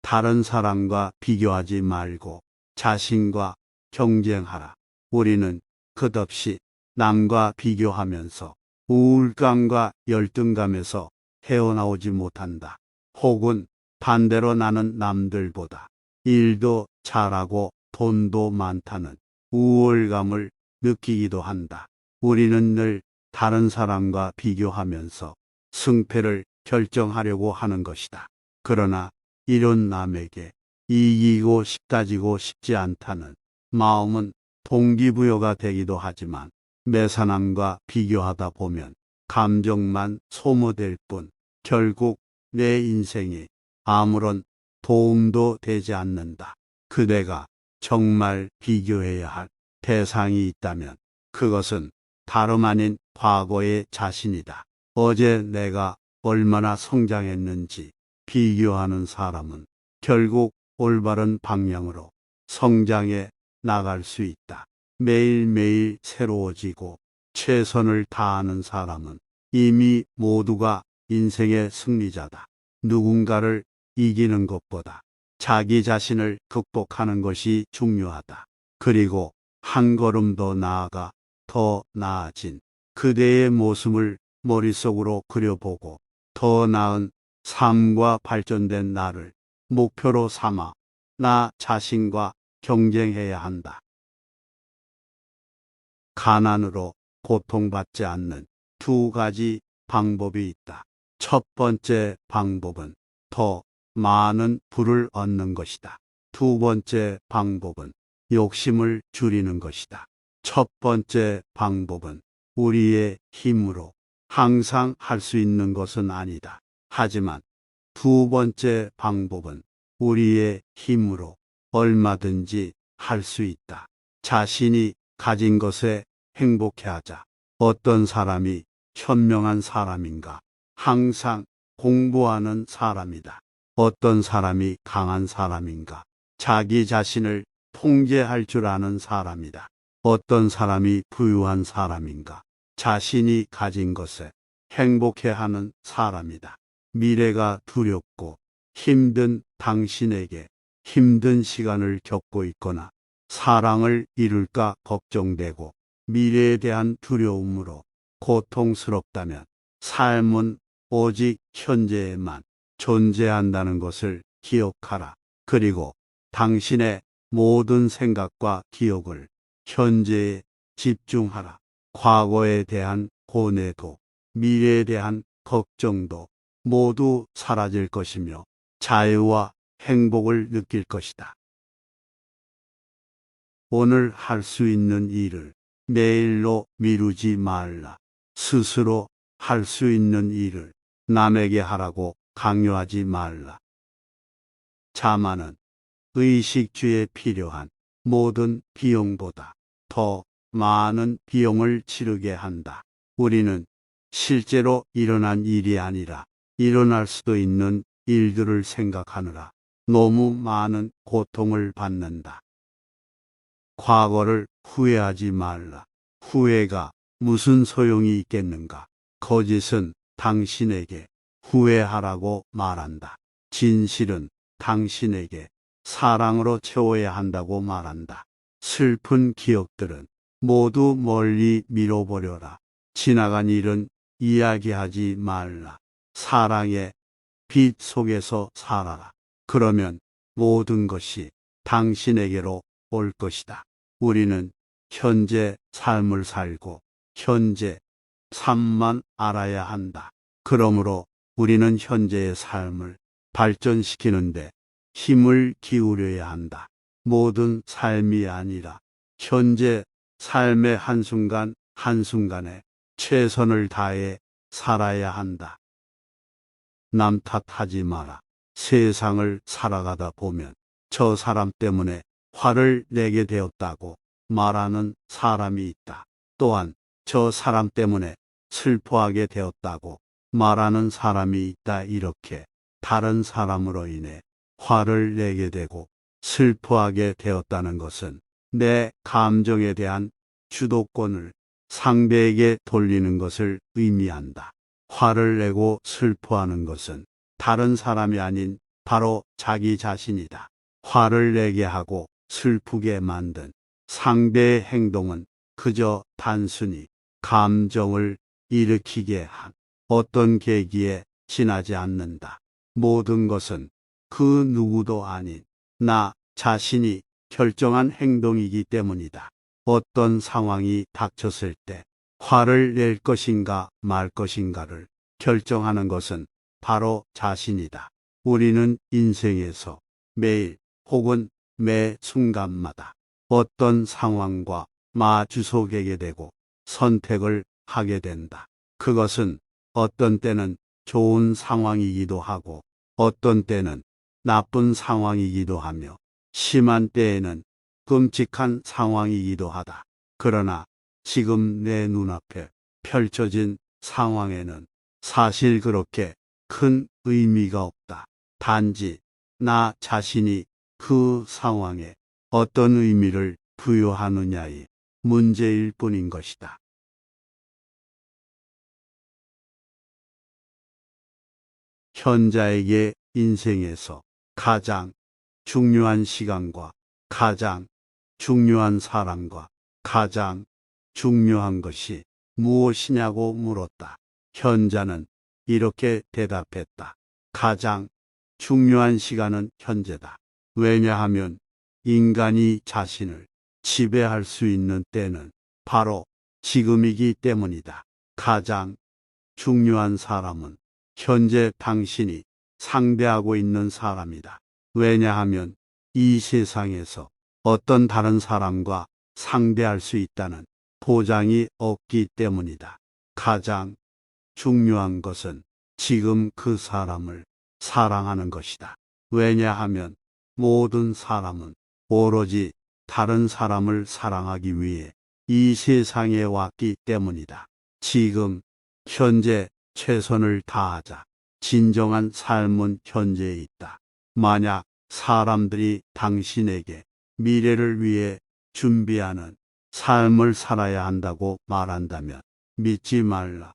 다른 사람과 비교하지 말고 자신과 경쟁하라. 우리는 끝없이 남과 비교하면서 우울감과 열등감에서 헤어나오지 못한다. 혹은 반대로 나는 남들보다 일도 잘하고 돈도 많다는 우월감을 느끼기도 한다. 우리는 늘 다른 사람과 비교하면서 승패를 결정하려고 하는 것이다. 그러나 이런 남에게 이기고 싶다지고 싶지 않다는 마음은 동기부여가 되기도 하지만 매사남과 비교하다 보면 감정만 소모될 뿐 결국 내 인생에 아무런 도움도 되지 않는다. 그대가 정말 비교해야 할 대상이 있다면 그것은 다름 아닌 과거의 자신이다. 어제 내가 얼마나 성장했는지 비교하는 사람은 결국 올바른 방향으로 성장해 나갈 수 있다. 매일매일 새로워지고 최선을 다하는 사람은 이미 모두가 인생의 승리자다. 누군가를 이기는 것보다 자기 자신을 극복하는 것이 중요하다. 그리고 한 걸음 더 나아가 더 나아진 그대의 모습을 머릿속으로 그려보고 더 나은 삶과 발전된 나를 목표로 삼아 나 자신과 경쟁해야 한다. 가난으로 고통받지 않는 두 가지 방법이 있다. 첫 번째 방법은 더 많은 부를 얻는 것이다. 두 번째 방법은 욕심을 줄이는 것이다. 첫 번째 방법은 우리의 힘으로 항상 할 수 있는 것은 아니다. 하지만 두 번째 방법은 우리의 힘으로 얼마든지 할 수 있다. 자신이 가진 것에 행복해하자. 어떤 사람이 현명한 사람인가? 항상 공부하는 사람이다. 어떤 사람이 강한 사람인가? 자기 자신을 통제할 줄 아는 사람이다. 어떤 사람이 부유한 사람인가? 자신이 가진 것에 행복해하는 사람이다. 미래가 두렵고 힘든 당신에게 힘든 시간을 겪고 있거나 사랑을 잃을까 걱정되고 미래에 대한 두려움으로 고통스럽다면 삶은 오직 현재에만 존재한다는 것을 기억하라. 그리고 당신의 모든 생각과 기억을 현재에 집중하라. 과거에 대한 고뇌도 미래에 대한 걱정도 모두 사라질 것이며 자유와 행복을 느낄 것이다. 오늘 할 수 있는 일을 내일로 미루지 말라. 스스로 할 수 있는 일을 남에게 하라고 강요하지 말라. 자만은 의식주에 필요한 모든 비용보다 더 많은 비용을 치르게 한다. 우리는 실제로 일어난 일이 아니라 일어날 수도 있는 일들을 생각하느라 너무 많은 고통을 받는다. 과거를 후회하지 말라. 후회가 무슨 소용이 있겠는가? 거짓은 당신에게 후회하라고 말한다. 진실은 당신에게 사랑으로 채워야 한다고 말한다. 슬픈 기억들은 모두 멀리 밀어버려라. 지나간 일은 이야기하지 말라. 사랑의 빛 속에서 살아라. 그러면 모든 것이 당신에게로 올 것이다. 우리는 현재 삶을 살고 현재 삶만 알아야 한다. 그러므로 우리는 현재의 삶을 발전시키는데 힘을 기울여야 한다. 모든 삶이 아니라 현재 삶의 한순간 한순간에 최선을 다해 살아야 한다. 남 탓하지 마라. 세상을 살아가다 보면 저 사람 때문에 화를 내게 되었다고 말하는 사람이 있다. 또한 저 사람 때문에 슬퍼하게 되었다고 말하는 사람이 있다. 이렇게 다른 사람으로 인해 화를 내게 되고 슬퍼하게 되었다는 것은 내 감정에 대한 주도권을 상대에게 돌리는 것을 의미한다. 화를 내고 슬퍼하는 것은 다른 사람이 아닌 바로 자기 자신이다. 화를 내게 하고 슬프게 만든 상대의 행동은 그저 단순히 감정을 일으키게 한 어떤 계기에 지나지 않는다. 모든 것은 그 누구도 아닌 나 자신이 결정한 행동이기 때문이다. 어떤 상황이 닥쳤을 때 화를 낼 것인가 말 것인가를 결정하는 것은 바로 자신이다. 우리는 인생에서 매일 혹은 매 순간마다 어떤 상황과 마주서게 되고 선택을 하게 된다. 그것은 어떤 때는 좋은 상황이기도 하고 어떤 때는 나쁜 상황이기도 하며 심한 때에는 끔찍한 상황이기도 하다. 그러나 지금 내 눈앞에 펼쳐진 상황에는 사실 그렇게 큰 의미가 없다. 단지 나 자신이 그 상황에 어떤 의미를 부여하느냐의 문제일 뿐인 것이다. 현자에게 인생에서 가장 중요한 시간과 가장 중요한 사람과 가장 중요한 것이 무엇이냐고 물었다. 현자는 이렇게 대답했다. 가장 중요한 시간은 현재다. 왜냐하면 인간이 자신을 지배할 수 있는 때는 바로 지금이기 때문이다. 가장 중요한 사람은 현재 당신이 상대하고 있는 사람이다. 왜냐하면 이 세상에서 어떤 다른 사람과 상대할 수 있다는 보장이 없기 때문이다. 가장 중요한 것은 지금 그 사람을 사랑하는 것이다. 왜냐하면 모든 사람은 오로지 다른 사람을 사랑하기 위해 이 세상에 왔기 때문이다. 지금 현재 최선을 다하자. 진정한 삶은 현재에 있다. 만약 사람들이 당신에게 미래를 위해 준비하는 삶을 살아야 한다고 말한다면 믿지 말라.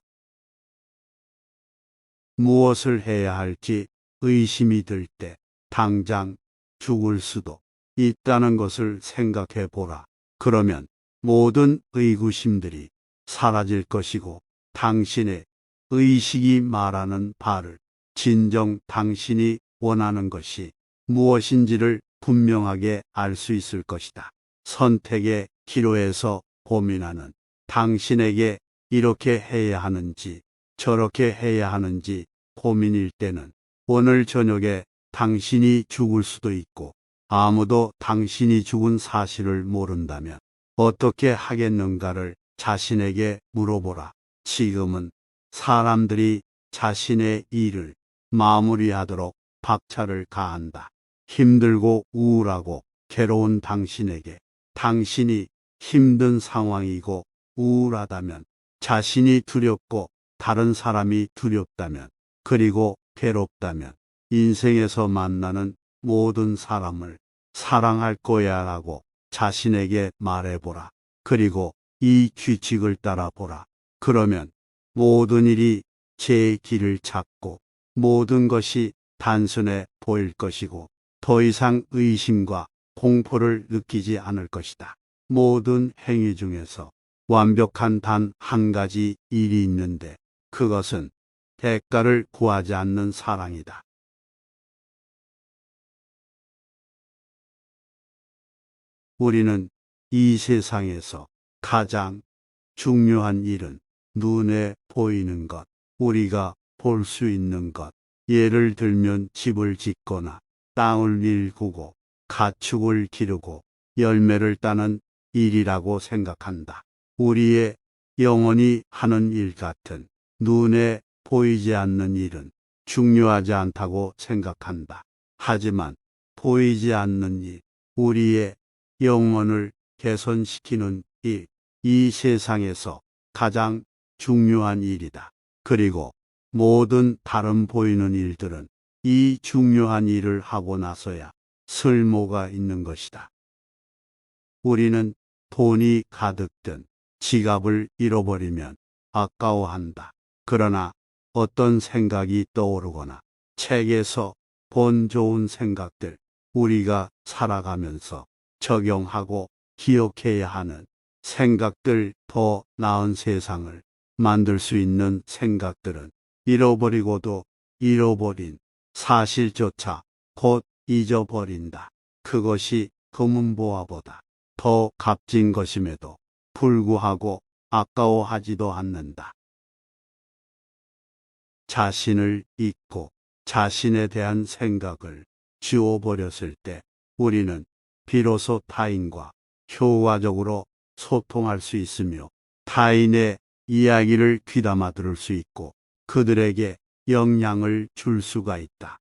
무엇을 해야 할지 의심이 들 때 당장 죽을 수도 있다는 것을 생각해 보라. 그러면 모든 의구심들이 사라질 것이고 당신의 의식이 말하는 바를 진정 당신이 원하는 것이 무엇인지를 분명하게 알 수 있을 것이다. 선택의 기로에서 고민하는 당신에게 이렇게 해야 하는지 저렇게 해야 하는지 고민일 때는 오늘 저녁에 당신이 죽을 수도 있고 아무도 당신이 죽은 사실을 모른다면 어떻게 하겠는가를 자신에게 물어보라. 지금은 사람들이 자신의 일을 마무리하도록 박차를 가한다. 힘들고 우울하고 괴로운 당신에게 당신이 힘든 상황이고 우울하다면 자신이 두렵고 다른 사람이 두렵다면 그리고 괴롭다면 인생에서 만나는 모든 사람을 사랑할 거야 라고 자신에게 말해보라. 그리고 이 규칙을 따라보라. 그러면 모든 일이 제 길을 찾고 모든 것이 단순해 보일 것이고 더 이상 의심과 공포를 느끼지 않을 것이다. 모든 행위 중에서 완벽한 단 한 가지 일이 있는데 그것은 대가를 구하지 않는 사랑이다. 우리는 이 세상에서 가장 중요한 일은 눈에 보이는 것, 우리가 볼 수 있는 것, 예를 들면 집을 짓거나 땅을 일구고 가축을 기르고 열매를 따는 일이라고 생각한다. 우리의 영혼이 하는 일 같은 눈에 보이지 않는 일은 중요하지 않다고 생각한다. 하지만 보이지 않는 일, 우리의 영혼을 개선시키는 일, 이 세상에서 가장 중요한 일이다. 그리고 모든 다른 보이는 일들은 이 중요한 일을 하고 나서야 쓸모가 있는 것이다. 우리는 돈이 가득 든 지갑을 잃어버리면 아까워한다. 그러나 어떤 생각이 떠오르거나 책에서 본 좋은 생각들, 우리가 살아가면서 적용하고 기억해야 하는 생각들, 더 나은 세상을 만들 수 있는 생각들은 잃어버리고도 잃어버린 사실조차 곧 잊어버린다. 그것이 금은보화보다 더 값진 것임에도 불구하고 아까워하지도 않는다. 자신을 잊고 자신에 대한 생각을 지워버렸을 때 우리는 비로소 타인과 효과적으로 소통할 수 있으며 타인의 이야기를 귀담아 들을 수 있고 그들에게 영향을 줄 수가 있다.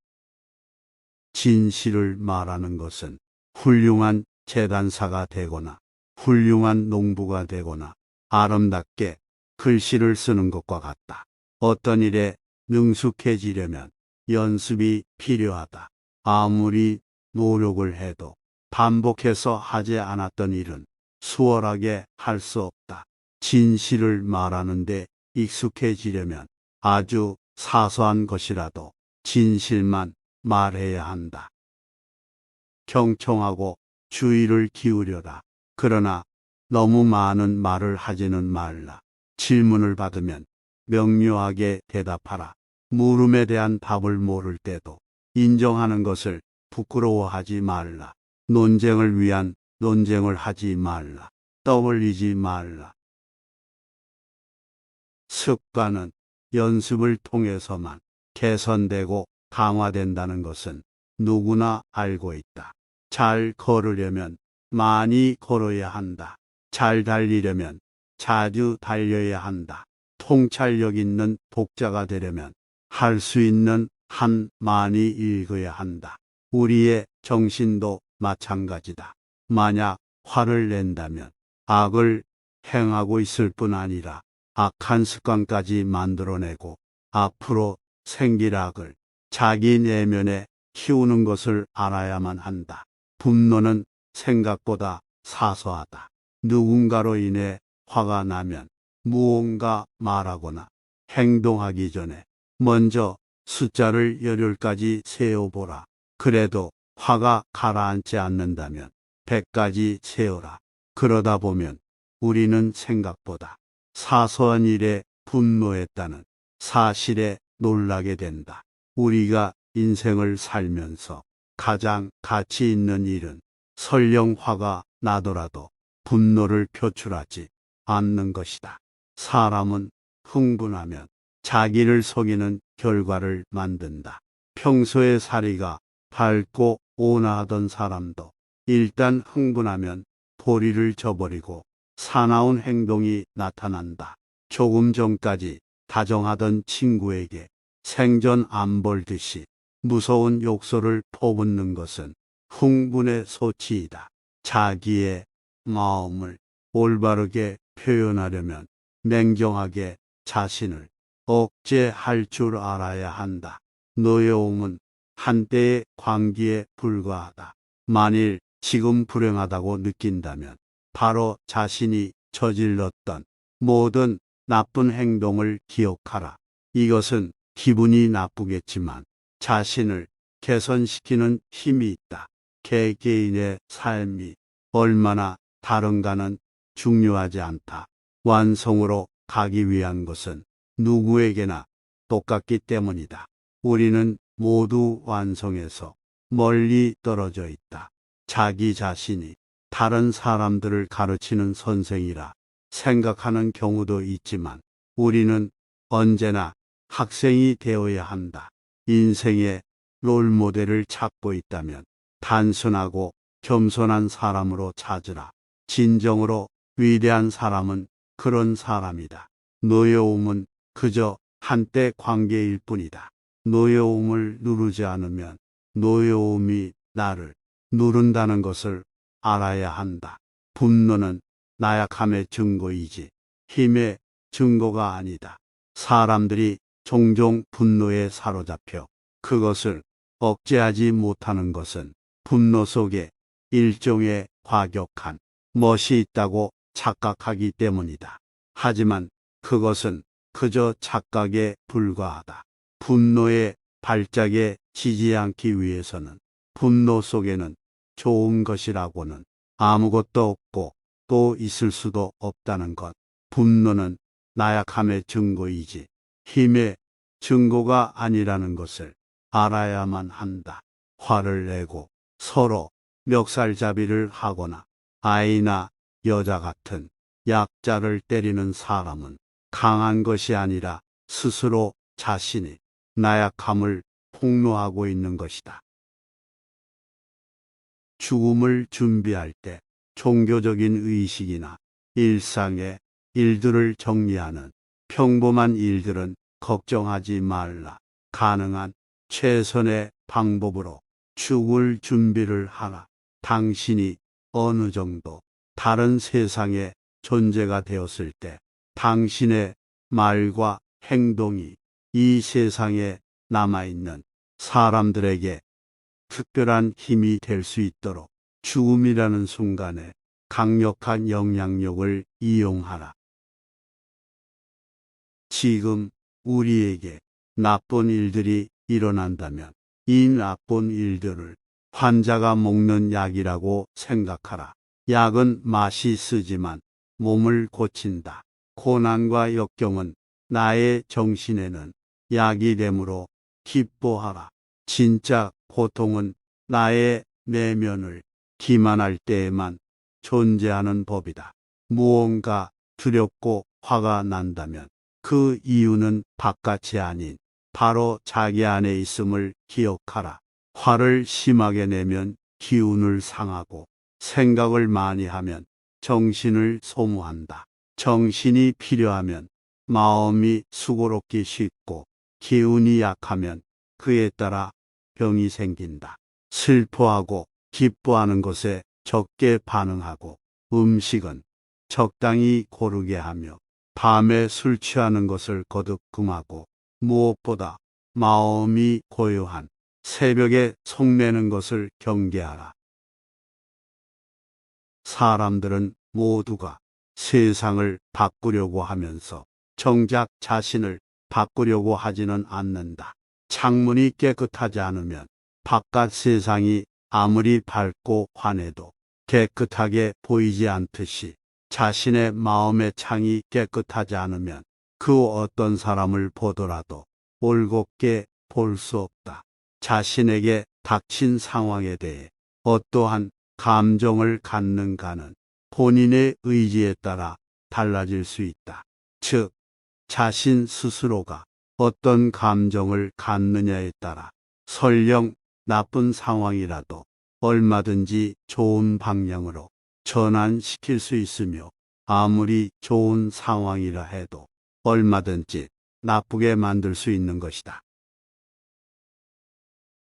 진실을 말하는 것은 훌륭한 재단사가 되거나 훌륭한 농부가 되거나 아름답게 글씨를 쓰는 것과 같다. 어떤 일에 능숙해지려면 연습이 필요하다. 아무리 노력을 해도 반복해서 하지 않았던 일은 수월하게 할 수 없다. 진실을 말하는데 익숙해지려면 아주 사소한 것이라도 진실만 말해야 한다. 경청하고 주의를 기울여라. 그러나 너무 많은 말을 하지는 말라. 질문을 받으면 명료하게 대답하라. 물음에 대한 답을 모를 때도 인정하는 것을 부끄러워하지 말라. 논쟁을 위한 논쟁을 하지 말라. 떠벌리지 말라. 습관은 연습을 통해서만 개선되고 강화된다는 것은 누구나 알고 있다. 잘 걸으려면 많이 걸어야 한다. 잘 달리려면 자주 달려야 한다. 통찰력 있는 독자가 되려면 할 수 있는 한 많이 읽어야 한다. 우리의 정신도 마찬가지다. 만약 화를 낸다면 악을 행하고 있을 뿐 아니라 악한 습관까지 만들어내고 앞으로 생길 악을 자기 내면에 키우는 것을 알아야만 한다. 분노는 생각보다 사소하다. 누군가로 인해 화가 나면 무언가 말하거나 행동하기 전에 먼저 숫자를 열흘까지 세어보라. 그래도 화가 가라앉지 않는다면 100까지 세어라. 그러다 보면 우리는 생각보다 사소한 일에 분노했다는 사실에 놀라게 된다. 우리가 인생을 살면서 가장 가치 있는 일은 설령 화가 나더라도 분노를 표출하지 않는 것이다. 사람은 흥분하면 자기를 속이는 결과를 만든다. 평소에 사리가 밝고 온화하던 사람도 일단 흥분하면 도리를 저버리고 사나운 행동이 나타난다. 조금 전까지 다정하던 친구에게 생전 안 벌듯이 무서운 욕설을 퍼붓는 것은 흥분의 소치이다. 자기의 마음을 올바르게 표현하려면 냉정하게 자신을 억제할 줄 알아야 한다. 노여움은 한때의 광기에 불과하다. 만일 지금 불행하다고 느낀다면 바로 자신이 저질렀던 모든 나쁜 행동을 기억하라. 이것은 기분이 나쁘겠지만 자신을 개선시키는 힘이 있다. 개개인의 삶이 얼마나 다른가는 중요하지 않다. 완성으로 가기 위한 것은 누구에게나 똑같기 때문이다. 우리는 모두 완성에서 멀리 떨어져 있다. 자기 자신이 다른 사람들을 가르치는 선생이라 생각하는 경우도 있지만 우리는 언제나 학생이 되어야 한다. 인생의 롤모델을 찾고 있다면 단순하고 겸손한 사람으로 찾으라. 진정으로 위대한 사람은 그런 사람이다. 노여움은 그저 한때 관계일 뿐이다. 노여움을 누르지 않으면 노여움이 나를 누른다는 것을 알아야 한다. 분노는 나약함의 증거이지 힘의 증거가 아니다. 사람들이 종종 분노에 사로잡혀 그것을 억제하지 못하는 것은 분노 속에 일종의 과격한 멋이 있다고 착각하기 때문이다. 하지만 그것은 그저 착각에 불과하다. 분노의 발작에 지지 않기 위해서는 분노 속에는 좋은 것이라고는 아무것도 없고 또 있을 수도 없다는 것. 분노는 나약함의 증거이지 힘의 증거가 아니라는 것을 알아야만 한다. 화를 내고 서로 멱살잡이를 하거나 아이나 여자 같은 약자를 때리는 사람은 강한 것이 아니라 스스로 자신이 나약함을 폭로하고 있는 것이다. 죽음을 준비할 때 종교적인 의식이나 일상의 일들을 정리하는 평범한 일들은 걱정하지 말라. 가능한 최선의 방법으로 죽을 준비를 하라. 당신이 어느 정도 다른 세상의 존재가 되었을 때 당신의 말과 행동이 이 세상에 남아있는 사람들에게 특별한 힘이 될 수 있도록 죽음이라는 순간에 강력한 영향력을 이용하라. 지금 우리에게 나쁜 일들이 일어난다면 이 나쁜 일들을 환자가 먹는 약이라고 생각하라. 약은 맛이 쓰지만 몸을 고친다. 고난과 역경은 나의 정신에는 약이 되므로 기뻐하라. 진짜 고통은 나의 내면을 기만할 때에만 존재하는 법이다. 무언가 두렵고 화가 난다면 그 이유는 바깥이 아닌 바로 자기 안에 있음을 기억하라. 화를 심하게 내면 기운을 상하고 생각을 많이 하면 정신을 소모한다. 정신이 필요하면 마음이 수고롭기 쉽고 기운이 약하면 그에 따라 병이 생긴다. 슬퍼하고 기뻐하는 것에 적게 반응하고 음식은 적당히 고르게 하며 밤에 술 취하는 것을 거듭 금하고 무엇보다 마음이 고요한 새벽에 속내는 것을 경계하라. 사람들은 모두가 세상을 바꾸려고 하면서 정작 자신을 바꾸려고 하지는 않는다. 창문이 깨끗하지 않으면 바깥 세상이 아무리 밝고 환해도 깨끗하게 보이지 않듯이 자신의 마음의 창이 깨끗하지 않으면 그 어떤 사람을 보더라도 올곧게 볼 수 없다. 자신에게 닥친 상황에 대해 어떠한 감정을 갖는가는 본인의 의지에 따라 달라질 수 있다. 즉, 자신 스스로가 어떤 감정을 갖느냐에 따라 설령 나쁜 상황이라도 얼마든지 좋은 방향으로 전환시킬 수 있으며 아무리 좋은 상황이라 해도 얼마든지 나쁘게 만들 수 있는 것이다.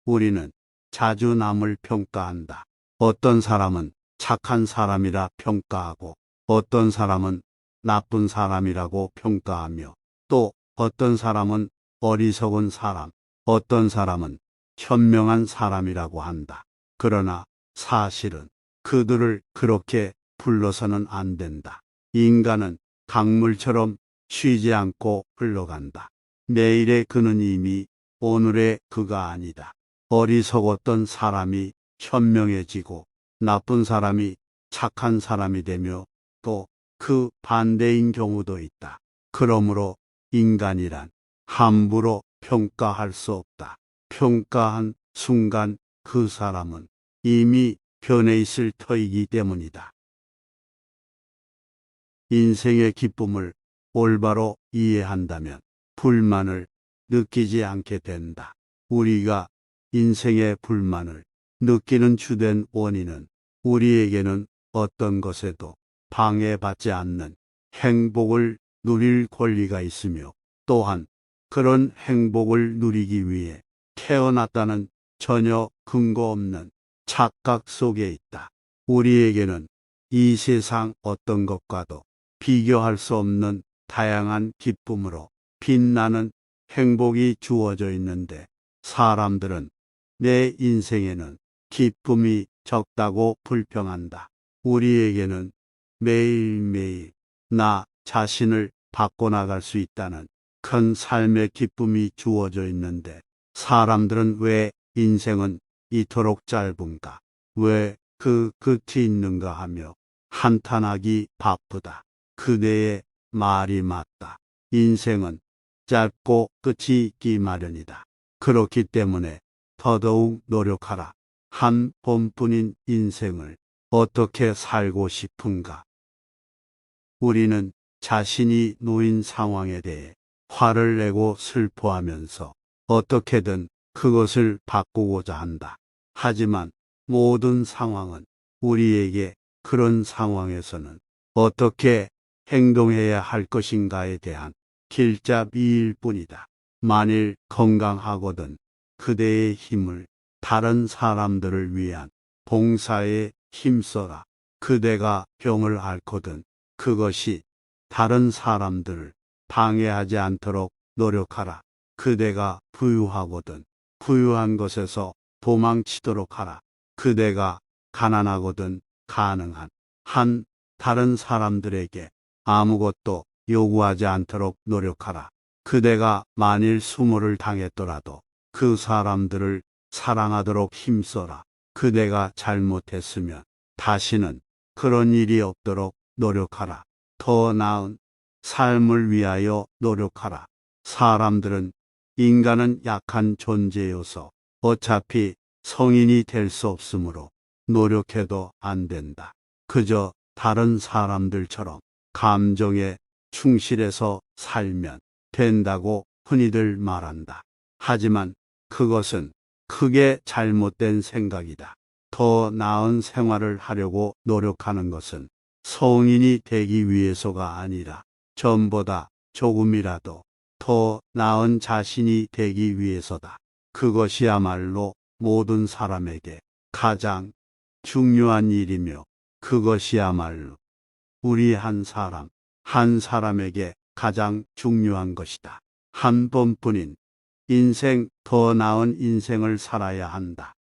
우리는 자주 남을 평가한다. 어떤 사람은 착한 사람이라 평가하고 어떤 사람은 나쁜 사람이라고 평가하며 또 어떤 사람은 어리석은 사람, 어떤 사람은 현명한 사람이라고 한다. 그러나 사실은 그들을 그렇게 불러서는 안 된다. 인간은 강물처럼 쉬지 않고 흘러간다. 내일의 그는 이미 오늘의 그가 아니다. 어리석었던 사람이 현명해지고 나쁜 사람이 착한 사람이 되며 또 그 반대인 경우도 있다. 그러므로 인간이란 함부로 평가할 수 없다. 평가한 순간 그 사람은 이미 변해 있을 터이기 때문이다. 인생의 기쁨을 올바로 이해한다면 불만을 느끼지 않게 된다. 우리가 인생의 불만을 느끼는 주된 원인은 우리에게는 어떤 것에도 방해받지 않는 행복을 누릴 권리가 있으며 또한 그런 행복을 누리기 위해 태어났다는 전혀 근거 없는 착각 속에 있다. 우리에게는 이 세상 어떤 것과도 비교할 수 없는 다양한 기쁨으로 빛나는 행복이 주어져 있는데 사람들은 내 인생에는 기쁨이 적다고 불평한다. 우리에게는 매일매일 나 자신을 바꿔나갈 수 있다는 큰 삶의 기쁨이 주어져 있는데 사람들은 왜 인생은 이토록 짧은가? 왜 그 끝이 있는가 하며 한탄하기 바쁘다. 그대의 말이 맞다. 인생은 짧고 끝이 있기 마련이다. 그렇기 때문에 더더욱 노력하라. 한 번뿐인 인생을 어떻게 살고 싶은가? 우리는 자신이 놓인 상황에 대해 화를 내고 슬퍼하면서 어떻게든 그것을 바꾸고자 한다. 하지만 모든 상황은 우리에게 그런 상황에서는 어떻게 행동해야 할 것인가에 대한 길잡이일 뿐이다. 만일 건강하거든 그대의 힘을 다른 사람들을 위한 봉사에 힘써라. 그대가 병을 앓거든 그것이 다른 사람들을 방해하지 않도록 노력하라. 그대가 부유하거든 부유한 것에서 도망치도록 하라. 그대가 가난하거든 가능한 한 다른 사람들에게 아무것도 요구하지 않도록 노력하라. 그대가 만일 수모를 당했더라도 그 사람들을 사랑하도록 힘써라. 그대가 잘못했으면 다시는 그런 일이 없도록 노력하라. 더 나은 삶을 위하여 노력하라. 사람들은 인간은 약한 존재여서 어차피 성인이 될 수 없으므로 노력해도 안 된다. 그저 다른 사람들처럼 감정에 충실해서 살면 된다고 흔히들 말한다. 하지만 그것은 크게 잘못된 생각이다. 더 나은 생활을 하려고 노력하는 것은 성인이 되기 위해서가 아니라 전보다 조금이라도 더 나은 자신이 되기 위해서다. 그것이야말로 모든 사람에게 가장 중요한 일이며 그것이야말로 우리 한 사람에게 가장 중요한 것이다. 한 번뿐인 인생, 더 나은 인생을 살아야 한다.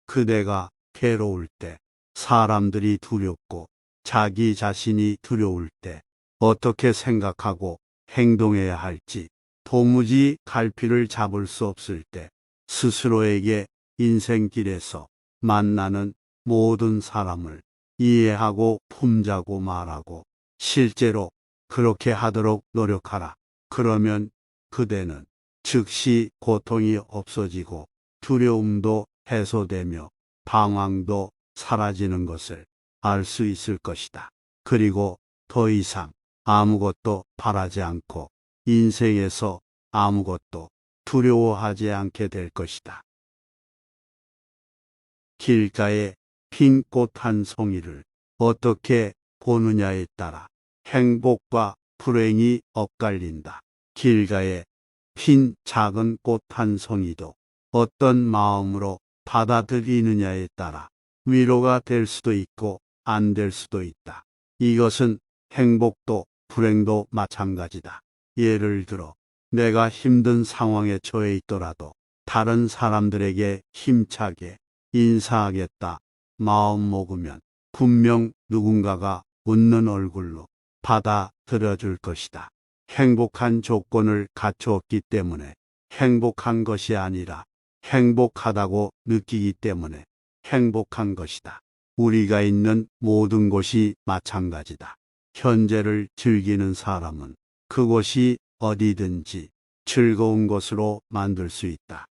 그대가 괴로울 때, 사람들이 두렵고 자기 자신이 두려울 때 어떻게 생각하고 행동해야 할지 도무지 갈피를 잡을 수 없을 때 스스로에게 인생길에서 만나는 모든 사람을 이해하고 품자고 말하고 실제로 그렇게 하도록 노력하라. 그러면 그대는 즉시 고통이 없어지고 두려움도 해소되며 방황도 사라지는 것을 알 수 있을 것이다. 그리고 더 이상 아무것도 바라지 않고 인생에서 아무것도 두려워하지 않게 될 것이다. 길가에 핀 꽃 한 송이를 어떻게 보느냐에 따라 행복과 불행이 엇갈린다. 길가에 핀 작은 꽃 한 송이도 어떤 마음으로 받아들이느냐에 따라 위로가 될 수도 있고 안 될 수도 있다. 이것은 행복도 불행도 마찬가지다. 예를 들어 내가 힘든 상황에 처해 있더라도 다른 사람들에게 힘차게 인사하겠다 마음 먹으면 분명 누군가가 웃는 얼굴로 받아들여 줄 것이다. 행복한 조건을 갖추었기 때문에 행복한 것이 아니라 행복하다고 느끼기 때문에 행복한 것이다. 우리가 있는 모든 곳이 마찬가지다. 현재를 즐기는 사람은 그곳이 어디든지 즐거운 것으로 만들 수 있다.